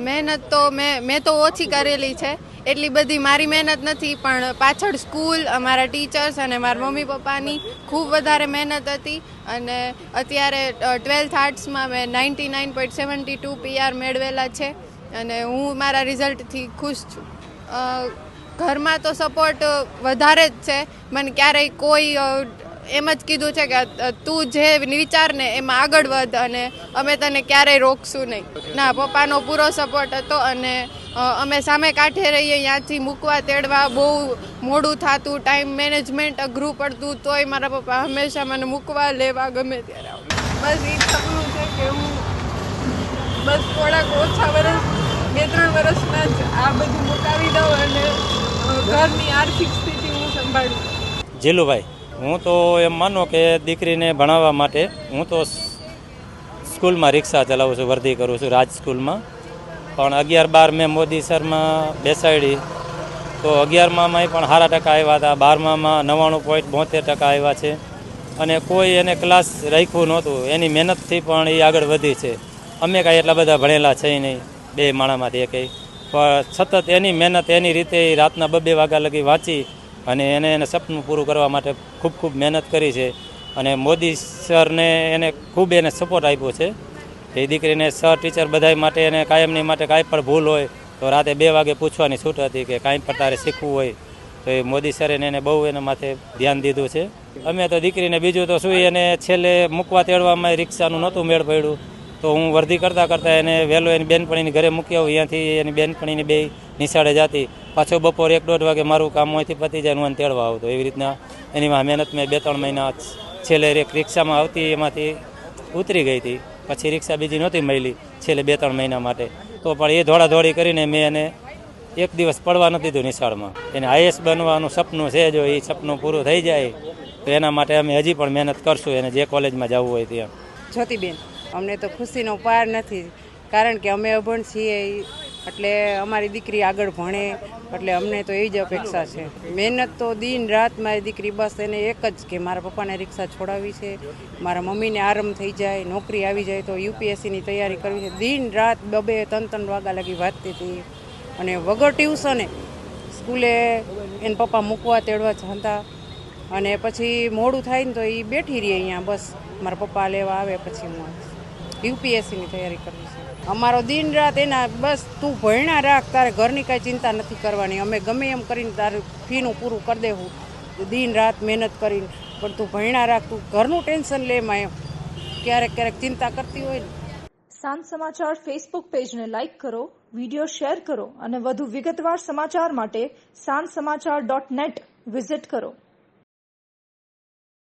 મહેનત તો મેં તો ઓછી કરેલી છે, એટલી બધી મારી મહેનત નથી, પણ પાછળ સ્કૂલ, અમારા ટીચર્સ અને મારા મમ્મી પપ્પાની ખૂબ વધારે મહેનત હતી. અને અત્યારે 12th આર્ટ્સમાં મેં 99.72 PR મેળવેલા છે અને હું મારા રિઝલ્ટથી ખુશ છું. ઘરમાં તો સપોર્ટ વધારે જ છે. મને ક્યારેય કોઈ એમ જ કીધું છે કે તું જે વિચાર ને એમાં આગળ વધ અને અમે તને ક્યારેય રોકશું નહીં. ના, પપ્પાનો પૂરો સપોર્ટ હતો અને અમે સામે કાંઠે રહીએ, ત્યાંથી મૂકવા તેડવા બહુ મોડું થતું, ટાઈમ મેનેજમેન્ટ અઘરું પડતું, તોય મારા પપ્પા હંમેશા મને મૂકવા લેવા ગમે ત્યારે આવું. બસ એ જ સપનું છે કે હું બસ થોડાક ઓછા વર્ષ, 2-3 વર્ષમાં જ આ બધું મુકાવી દઉં અને ઘરની આર્થિક સ્થિતિ હું સંભાળું. જીલુભાઈ, હું તો એમ માનો કે દીકરીને ભણાવવા માટે હું તો સ્કૂલમાં રિક્ષા ચલાવું છું, વર્ધી કરું છું રાજ સ્કૂલમાં. પણ 11-12 મેં મોદી સરમાં બેસાડી તો 11મામાં પણ સારા ટકા આવ્યા હતા, 12મામાં 99.72% આવ્યા છે. અને કોઈ એને ક્લાસ રાખ્યું નહોતું, એની મહેનતથી પણ એ આગળ વધી છે. અમે કાંઈ એટલા બધા ભણેલા છે નહીં, 2 માણામાંથી એકેય, પણ સતત એની મહેનત એની રીતે રાતના 2-2 વાગ્યા લગી વાંચી અને એને સપનું પૂરું કરવા માટે ખૂબ ખૂબ મહેનત કરી છે. અને મોદી સરને એને ખૂબ એને સપોર્ટ આપ્યો છે. એ દીકરીને સર ટીચર બધા માટે એને કાયમની માટે કાંઈ પણ ભૂલ હોય તો રાતે 2 વાગે પૂછવાની છૂટ હતી કે કાંઈ પણ તારે શીખવું હોય તો એ મોદી સરે એને બહુ એના માથે ધ્યાન દીધું છે. અમે તો દીકરીને બીજું તો શું, એને છેલ્લે મૂકવા તેડવામાં રિક્ષાનું નહોતું મેળ પડ્યું તો હું વર્ધી કરતાં કરતાં એને વહેલો એની બેનપણીની ઘરે મૂકી આવું. ત્યાંથી એની બેનપણીની 2 નિશાળે જતી, પાછો બપોર 1-1.5 વાગે મારું કામ અહીંથી પતી જાય, હું એને તેડવા આવતો. એવી રીતના એની મહેનત મેં 2-3 મહિના છેલ્લે એક રિક્ષામાં આવતી એમાંથી ઉતરી ગઈ હતી, પછી રિક્ષા બીજી નહોતી મળી છેલ્લે 2-3 મહિના માટે. તો પણ એ દોડાદોડી કરીને મેં એને એક દિવસ પડવા નથી દીધું નિશાળમાં. એને IAS બનવાનું સપનું છે, જો એ સપનું પૂરું થઈ જાય તો એના માટે અમે હજી પણ મહેનત કરશું, એને જે કોલેજમાં જવું હોય ત્યાં. જ્યોતિબેન, અમને તો ખુશીનો પાર નથી, કારણ કે અમે અભણ છીએ એટલે અમારી દીકરી આગળ ભણે એટલે અમને તો એવી જ અપેક્ષા છે. મહેનત તો દિન રાત મારી દીકરી, બસ એને એક જ કે મારા પપ્પાને રિક્ષા છોડાવી છે, મારા મમ્મીને આરામ થઈ જાય, નોકરી આવી જાય તો UPSCની તૈયારી કરવી છે. દિન રાત 2-3 વાગ્યા લગી વાંચતી હતી અને વગર ટ્યુશને સ્કૂલે એને પપ્પા મૂકવા તેડવા જતા અને પછી મોડું થાય ને તો એ બેઠી રહી અહીંયા, બસ મારા પપ્પા લેવા આવે પછી હું UPSCની તૈયારી કરવી છે. અમારો દિન રાત એના બસ તું ભણ્યા રાખ, તારે ઘરની કાંઈ ચિંતા નથી કરવાની, અમે ગમે એમ કરીને તારે ફીનું પૂરું કરી દેવું, દિન રાત મહેનત કરીને, પણ તું ભણ્યા રાખ, તું ઘરનું ટેન્શન લે માં એમ ક્યારેક ક્યારેક ચિંતા કરતી હોય ને. સાંજ સમાચાર ફેસબુક પેજને લાઇક કરો, વિડીયો શેર કરો અને વધુ વિગતવાર સમાચાર માટે sanssamachar.net વિઝિટ કરો.